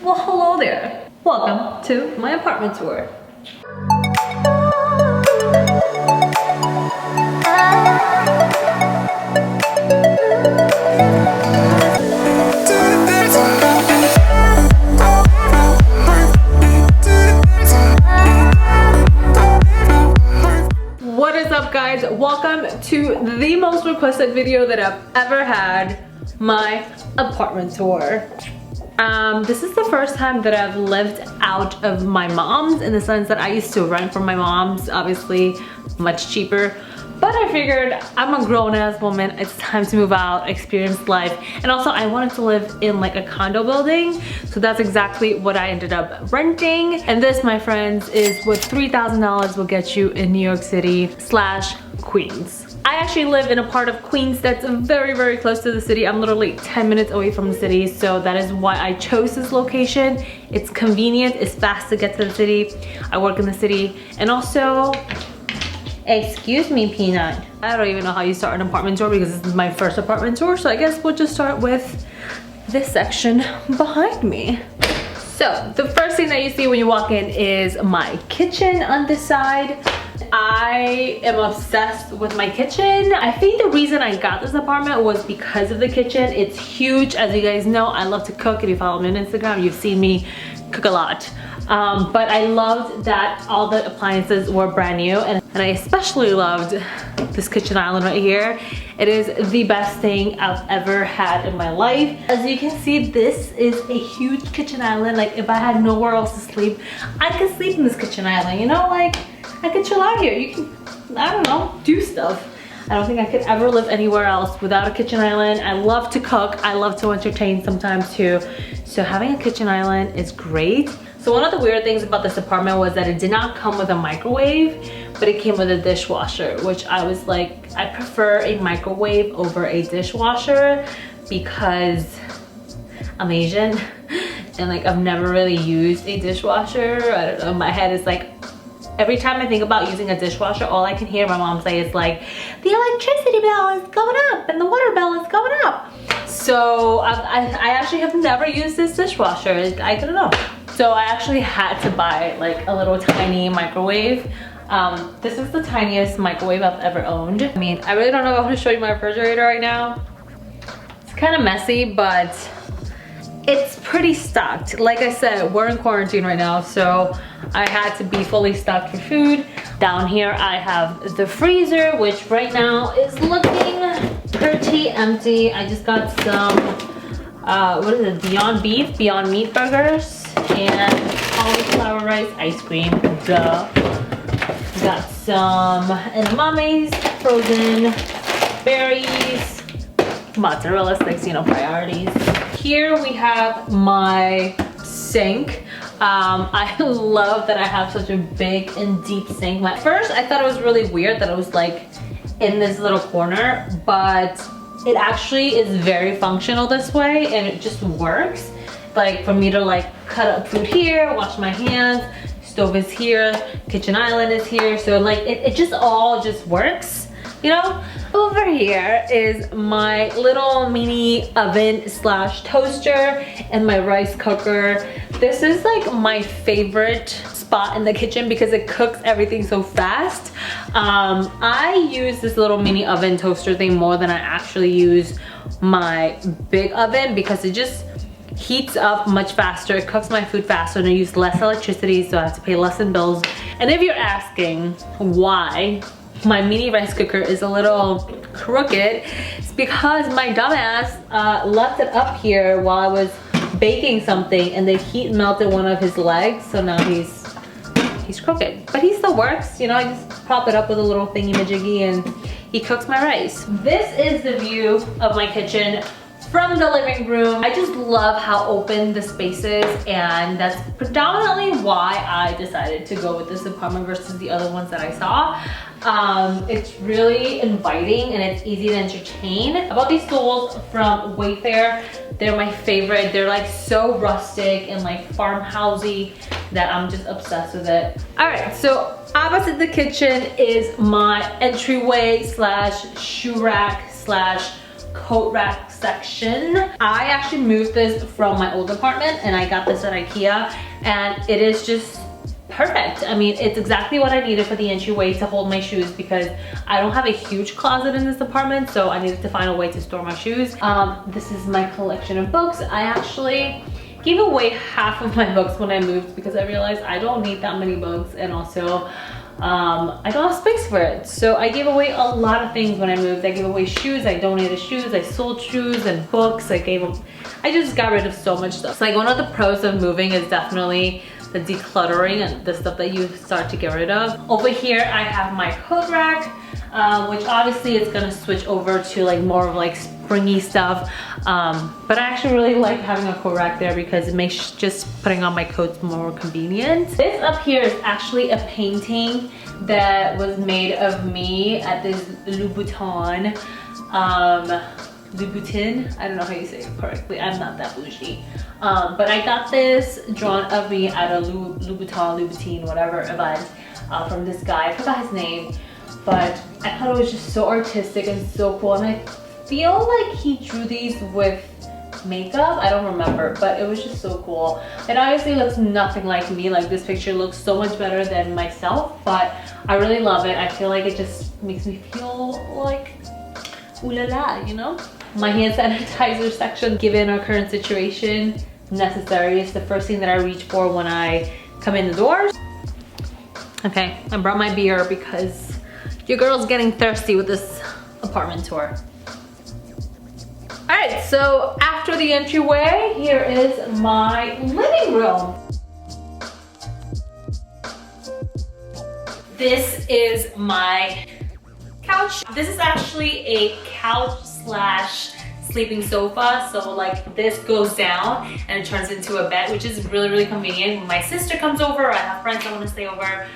Well, hello there. Welcome to my apartment tour. What is up, guys? Welcome to the most requested video that I've ever had, my apartment tour. This is the first time that I've lived out of my mom's, in the sense that I used to rent from my mom's, obviously much cheaper. But I figured I'm a grown-ass woman, it's time to move out, experience life. And also I wanted to live in like a condo building. So that's exactly what I ended up renting. And this, my friends, is what $3,000 will get you in New York City / Queens. I actually live in a part of Queens that's very, very close to the city. I'm literally 10 minutes away from the city, so that is why I chose this location. It's convenient, it's fast to get to the city. I work in the city, and also, excuse me, Peanut. I don't even know how you start an apartment tour because this is my first apartment tour, so I guess we'll just start with this section behind me. So, the first thing that you see when you walk in is my kitchen on this side. I am obsessed with my kitchen. I think the reason I got this apartment was because of the kitchen. It's huge. As you guys know, I love to cook. If you follow me on Instagram, you've seen me cook a lot. But I loved that all the appliances were brand new, and I especially loved this kitchen island right here. It is the best thing I've ever had in my life. As you can see, this is a huge kitchen island. Like, if I had nowhere else to sleep, I could sleep in this kitchen island, you know? Like, I could chill out here. You can, I don't know, do stuff. I don't think I could ever live anywhere else without a kitchen island. I love to cook. I love to entertain sometimes too. So having a kitchen island is great. So one of the weird things about this apartment was that it did not come with a microwave, but it came with a dishwasher, which I was like, I prefer a microwave over a dishwasher because I'm Asian and like I've never really used a dishwasher. I don't know, my head is like, every time I think about using a dishwasher, all I can hear my mom say is like, the electricity bill is going up and the water bill is going up. So I actually have never used this dishwasher. I don't know. So I actually had to buy like a little tiny microwave. This is the tiniest microwave I've ever owned. I mean, I really don't know if I want to show you my refrigerator right now. It's kind of messy, but it's pretty stocked. Like I said, we're in quarantine right now, so I had to be fully stocked for food. Down here I have the freezer, which right now is looking pretty empty. I just got some, what is it, Beyond Meat burgers and cauliflower rice ice cream, duh. Got some edamames, frozen berries, mozzarella sticks, you know, priorities. Here we have my sink. I love that I have such a big and deep sink. At first I thought it was really weird that it was like in this little corner, but it actually is very functional this way and it just works. Like for me to like cut up food here, wash my hands, stove is here, kitchen island is here, so like it just all just works, you know? Over here is my little mini oven / toaster and my rice cooker. This is like my favorite spot in the kitchen because it cooks everything so fast. I use this little mini oven toaster thing more than I actually use my big oven because it just heats up much faster. It cooks my food faster and I use less electricity, so I have to pay less in bills. And if you're asking why my mini rice cooker is a little crooked, it's because my dumbass left it up here while I was baking something and the heat melted one of his legs, so now he's crooked. But he still works, you know, I just prop it up with a little thingy-majiggy and he cooks my rice. This is the view of my kitchen from the living room. I just love how open the space is, and that's predominantly why I decided to go with this apartment versus the other ones that I saw. It's really inviting and it's easy to entertain. I bought these stools from Wayfair. They're my favorite. They're like so rustic and like farmhousey that I'm just obsessed with it. All right, so opposite the kitchen is my entryway / shoe rack / coat rack section. I actually moved this from my old apartment and I got this at IKEA, and it is just perfect. I mean, it's exactly what I needed for the entryway to hold my shoes, because I don't have a huge closet in this apartment, so I needed to find a way to store my shoes. This is my collection of books. I actually gave away half of my books when I moved because I realized I don't need that many books, and also I don't have space for it. So I gave away a lot of things when I moved. I gave away shoes, I donated shoes, I sold shoes and books. I just got rid of so much stuff. So like, one of the pros of moving is definitely the decluttering and the stuff that you start to get rid of. Over here I have my coat rack, which obviously is gonna switch over to like more of like springy stuff, but I actually really like having a coat rack there because it makes just putting on my coats more convenient. This up here is actually a painting that was made of me at this Louboutin. Louboutin, I don't know how you say it correctly, I'm not that bougie. But I got this drawn of me at a Louboutin, whatever event, from this guy. I forgot his name, but I thought it was just so artistic and so cool, and I feel like he drew these with makeup. I don't remember, but it was just so cool. It obviously looks nothing like me. Like, this picture looks so much better than myself, but I really love it. I feel like it just makes me feel like ooh la la, you know? My hand sanitizer section, given our current situation, necessary. It's the first thing that I reach for when I come in the doors. Okay, I brought my beer because your girl's getting thirsty with this apartment tour. All right, so after the entryway, here is my living room. This is my couch. This is actually a couch slash sleeping sofa, so like this goes down and it turns into a bed, which is really convenient. When my sister comes over, I have friends that want to stay over,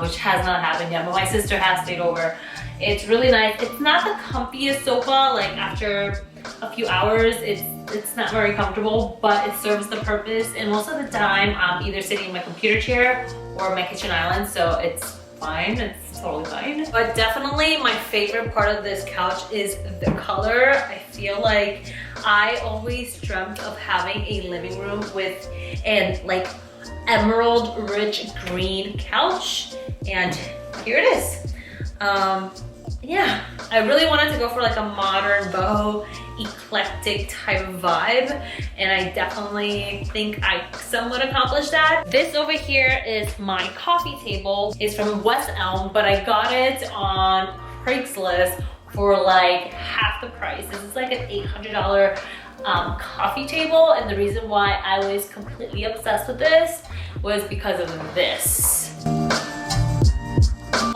which has not happened yet, but my sister has stayed over. It's really nice. It's not the comfiest sofa. Like, after a few hours it's not very comfortable, but it serves the purpose, and most of the time I'm either sitting in my computer chair or my kitchen island, so it's fine. It's totally fine. But definitely my favorite part of this couch is the color. I feel like I always dreamt of having a living room with an like emerald rich green couch, and here it is. Yeah, I really wanted to go for like a modern boho eclectic type of vibe, and I definitely think I somewhat accomplished that. This over here is my coffee table. It's from West Elm, but I got it on Craigslist for like half the price. This is like an $800 coffee table, and the reason why I was completely obsessed with this was because of this.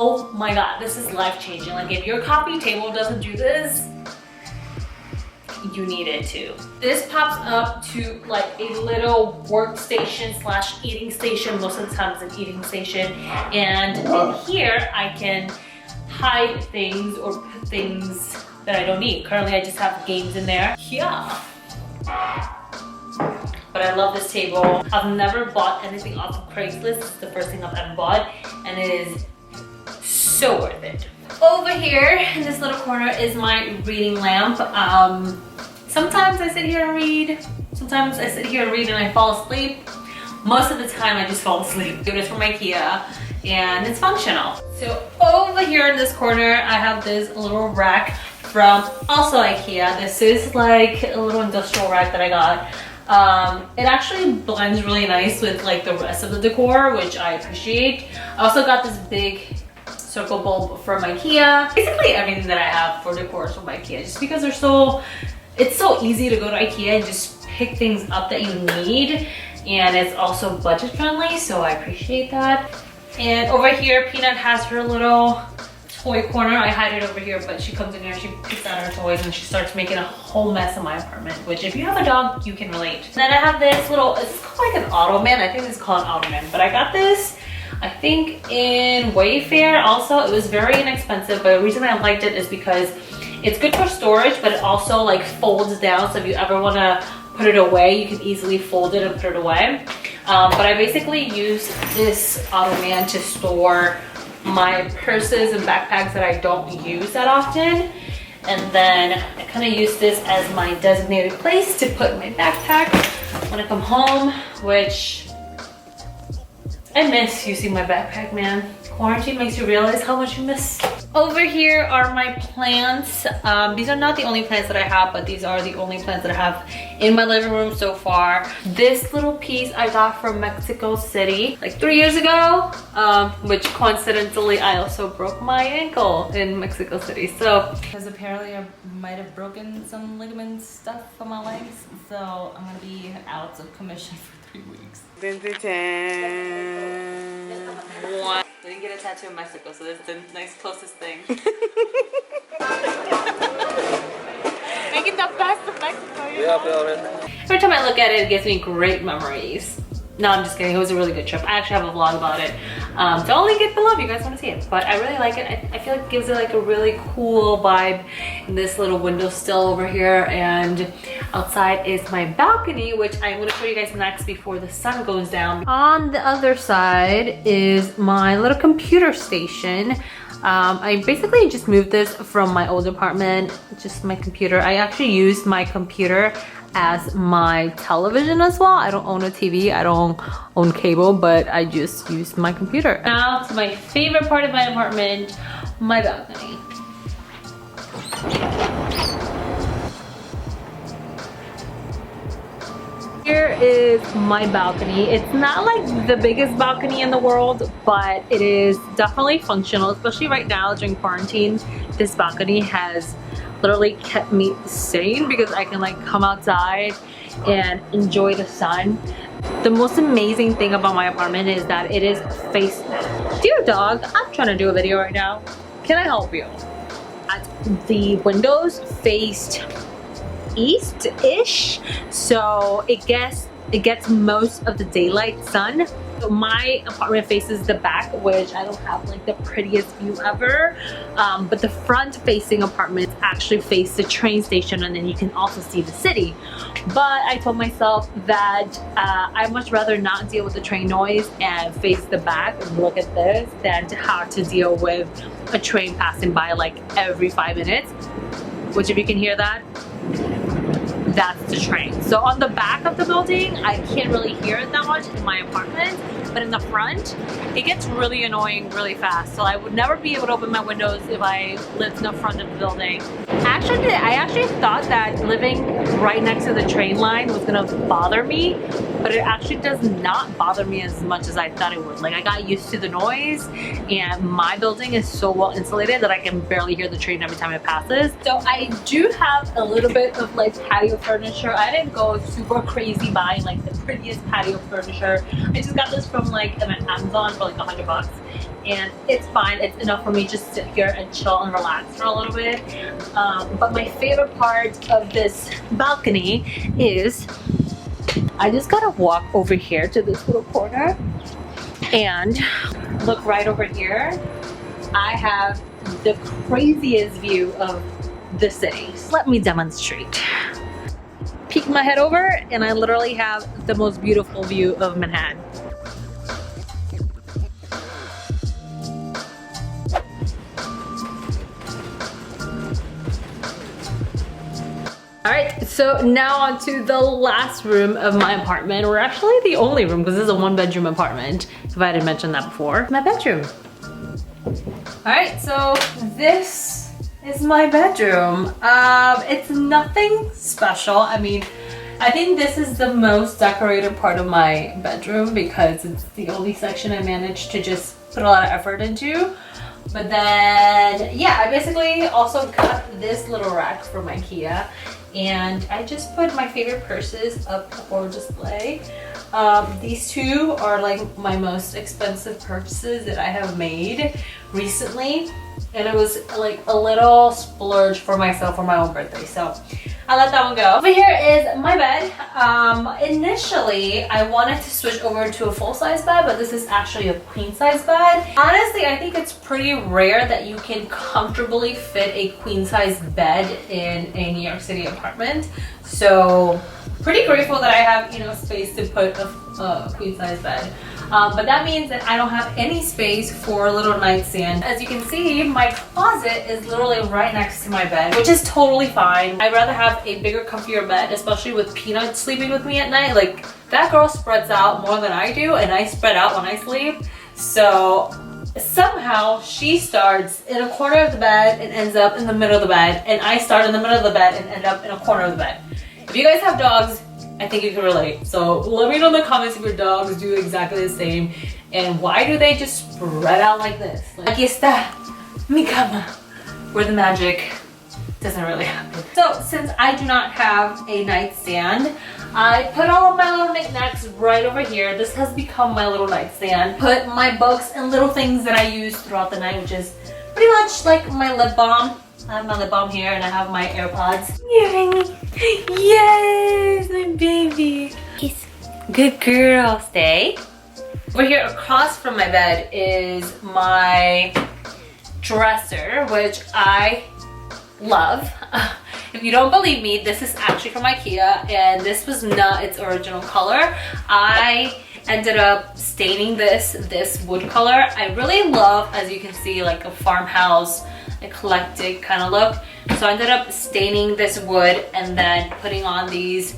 Oh my god, this is life-changing. Like, if your coffee table doesn't do this, you need it to. This pops up to like a little workstation slash eating station. Most of the time it's an eating station, and in here I can hide things or put things that I don't need. Currently I just have games in there. Yeah. But I love this table. I've never bought anything off of Craigslist. It's the first thing I've ever bought, and it is so worth it. Over here in this little corner is my reading lamp. Sometimes I sit here and read. Sometimes I sit here and read and I fall asleep. Most of the time I just fall asleep. It is from IKEA and it's functional. So over here in this corner I have this little rack from also IKEA. This is like a little industrial rack that I got. It actually blends really nice with like the rest of the decor, which I appreciate. I also got this big circle bulb from IKEA. Basically everything that I have for decor is from IKEA, just because it's so easy to go to IKEA and just pick things up that you need, and it's also budget friendly, so I appreciate that. And over here Peanut has her little toy corner. I hide it over here, but she comes in here, she picks out her toys, and she starts making a whole mess in my apartment, which if you have a dog, you can relate. And then I have this little, it's called like an Ottoman. I think it's called an Ottoman, but I got this I think in Wayfair. Also, it was very inexpensive, but the reason I liked it is because it's good for storage, but it also like folds down, so if you ever want to put it away, you can easily fold it and put it away. But I basically use this Ottoman to store my purses and backpacks that I don't use that often. And then I kind of use this as my designated place to put my backpack when I come home, which I miss using my backpack, man. Quarantine makes you realize how much you miss. Over here are my plants. These are not the only plants that I have, but these are the only plants that I have in my living room so far. This little piece I got from Mexico City like 3 years ago, which coincidentally I also broke my ankle in Mexico City. So, because apparently I might have broken some ligament stuff on my legs, so I'm gonna be out of commission for 3 weeks. What? Didn't get a tattoo in Mexico, so that's the next closest thing. Making the best of Mexico, you know? Every time I look at it, it gives me great memories. No, I'm just kidding. It was a really good trip. I actually have a vlog about it. So I'll link it below if you guys want to see it. But I really like it. I feel like it gives it like a really cool vibe in this little windowsill over here. And outside is my balcony, which I'm going to show you guys next before the sun goes down. On the other side is my little computer station. I basically just moved this from my old apartment, just my computer. I actually used my computer as my television as well. I don't own a TV, I don't own cable, but I just used my computer. Now to my favorite part of my apartment, my balcony. Here is my balcony. It's not like the biggest balcony in the world, but it is definitely functional, especially right now during quarantine. This balcony has literally kept me sane because I can like come outside and enjoy the sun. The most amazing thing about my apartment is that it is faced. Dear dog, I'm trying to do a video right now. Can I help you? The windows faced east-ish, so it gets most of the daylight sun. So my apartment faces the back, which I don't have like the prettiest view ever, but the front facing apartments actually face the train station, and then you can also see the city. But I told myself that I'd much rather not deal with the train noise and face the back and look at this than to have to deal with a train passing by like every 5 minutes, which if you can hear that, that's the train. So on the back of the building, I can't really hear it that much in my apartment, but in the front, it gets really annoying really fast. So I would never be able to open my windows if I lived in the front of the building. Actually, I actually thought that living right next to the train line was gonna bother me, but it actually does not bother me as much as I thought it would. Like, I got used to the noise, and my building is so well insulated that I can barely hear the train every time it passes. So I do have a little bit of like patio furniture. I didn't go super crazy buying like the prettiest patio furniture. I just got this from like Amazon for like $100, and it's fine. It's enough for me to sit here and chill and relax for a little bit. But my favorite part of this balcony is I just gotta walk over here to this little corner and look right over here. I have the craziest view of the city. Let me demonstrate. Peek my head over and I literally have the most beautiful view of Manhattan. Alright, so now on to the last room of my apartment. We're actually the only room because this is a 1-bedroom apartment, if I didn't mention that before. My bedroom. Alright, so this is my bedroom. It's nothing special. I mean, I think this is the most decorated part of my bedroom because it's the only section I managed to just put a lot of effort into. But then, yeah, I basically also got this little rack from IKEA, and I just put my favorite purses up for display. These two are like my most expensive purchases that I have made recently, and it was like a little splurge for myself for my own birthday, so I let that one go. Over here is my bed. Initially, I wanted to switch over to a full-size bed, but this is actually a queen-size bed. Honestly, I think it's pretty rare that you can comfortably fit a queen-size bed in a New York City apartment. So, pretty grateful that I have, you know, space to put a queen-size bed. but that means that I don't have any space for a little nightstand. As you can see, my closet is literally right next to my bed, which is totally fine. I'd rather have a bigger, comfier bed, especially with Peanut sleeping with me at night. Like, that girl spreads out more than I do, and I spread out when I sleep. So somehow she starts in a corner of the bed and ends up in the middle of the bed, and I start in the middle of the bed and end up in a corner of the bed. If you guys have dogs, I think you can relate. So let me know in the comments if your dogs do exactly the same, and why do they just spread out like this? Like, aquí está mi cama, where the magic doesn't really happen. So since I do not have a nightstand, I put all of my little knickknacks right over here. This has become my little nightstand. Put my books and little things that I use throughout the night, which is pretty much like my lip balm. I have my lip balm here, and I have my AirPods. Yes, my baby. Yes. Good girl. Stay. Over here across from my bed is my dresser, which I love. If you don't believe me, this is actually from IKEA, and this was not its original color. I ended up staining this wood color. I really love, as you can see, like a farmhouse, eclectic kind of look. So I ended up staining this wood and then putting on these,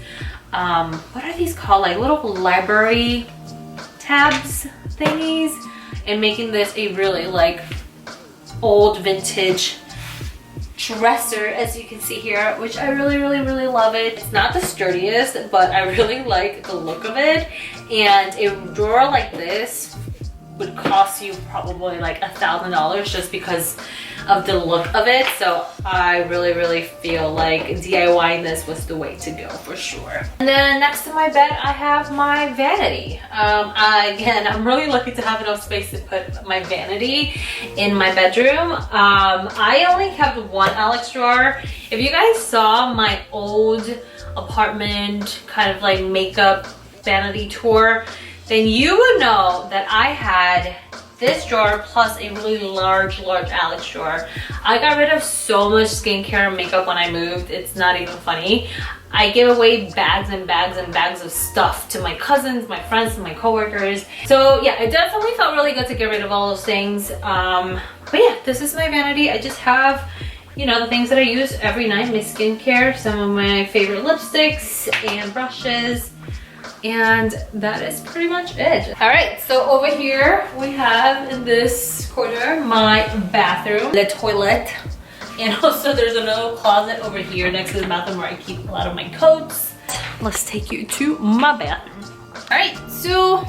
what are these called? Like little library tabs thingies, and making this a really like old vintage dresser, as you can see here, which I really love it. It's not the sturdiest, but I really like the look of it. And a drawer like this would cost you probably like $1,000 just because of the look of it. So I really feel like DIYing this was the way to go for sure. And then next to my bed, I have my vanity. Again, I'm really lucky to have enough space to put my vanity in my bedroom. I only have one Alex drawer. If you guys saw my old apartment kind of like makeup vanity tour, then you would know that I had this drawer plus a really large Alex drawer. I got rid of so much skincare and makeup when I moved. It's not even funny. I give away bags and bags of stuff to my cousins, my friends, and my coworkers. So yeah, it definitely felt really good to get rid of all those things. But yeah, this is my vanity. I just have, you know, the things that I use every night, my skincare, some of my favorite lipsticks and brushes. And that is pretty much it. All right, so over here we have in this corner my bathroom, the toilet, and also there's another closet over here next to the bathroom where I keep a lot of my coats. Let's take you to my bathroom. All right, so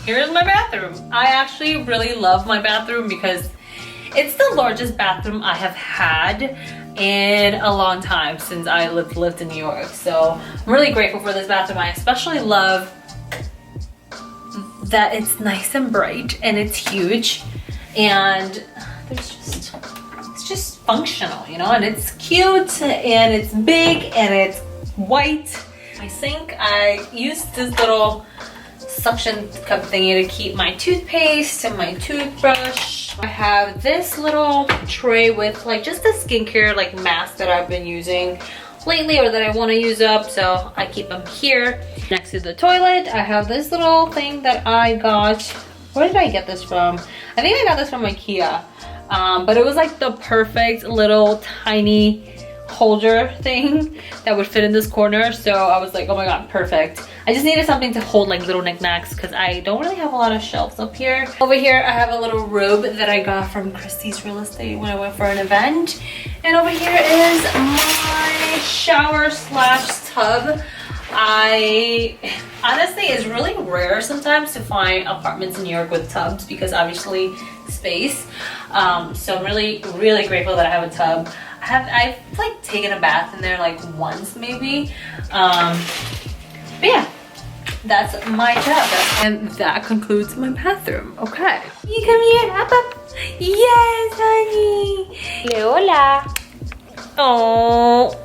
here's my bathroom. I actually really love my bathroom because it's the largest bathroom I have had in a long time since I lived in New York. So I'm really grateful for this bathroom. I especially love that it's nice and bright and it's huge, and it's just functional, you know, and it's cute and it's big and it's white. My sink, I used this little suction cup thingy to keep my toothpaste and my toothbrush. I have this little tray with like just the skincare like mask that I've been using lately or that I want to use up, so I keep them here. Next to the toilet, I have this little thing that I got. Where did I get this from? I think I got this from IKEA, but it was like the perfect little tiny holder thing that would fit in this corner. So I was like, oh my god, perfect. I just needed something to hold like little knickknacks because I don't really have a lot of shelves up here. Over here I have a little robe that I got from Christie's Real Estate when I went for an event. And over here is my shower slash tub. Honestly, it's really rare sometimes to find apartments in New York with tubs because obviously space. So I'm really grateful that I have a tub. I've like taken a bath in there like once maybe. But yeah, that's my tub. And that concludes my bathroom. Okay. You come here, up up. Yes, honey. Hola. Oh.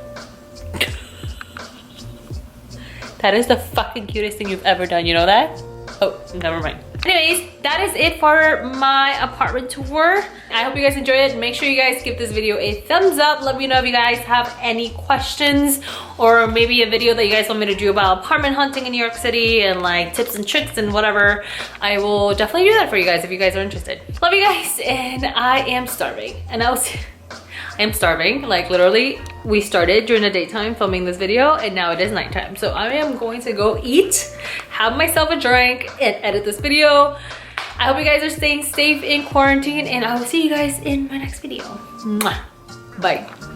That is the fucking cutest thing you've ever done, you know that? Oh, never mind. Anyways, that is it for my apartment tour. I hope you guys enjoyed it. Make sure you guys give this video a thumbs up. Let me know if you guys have any questions or maybe a video that you guys want me to do about apartment hunting in New York City and like tips and tricks and whatever. I will definitely do that for you guys if you guys are interested. Love you guys, and I am starving. And I am starving, like literally we started during the daytime filming this video and now it is nighttime. So I am going to go eat, have myself a drink, and edit this video. I hope you guys are staying safe in quarantine, and I will see you guys in my next video. Mwah. Bye.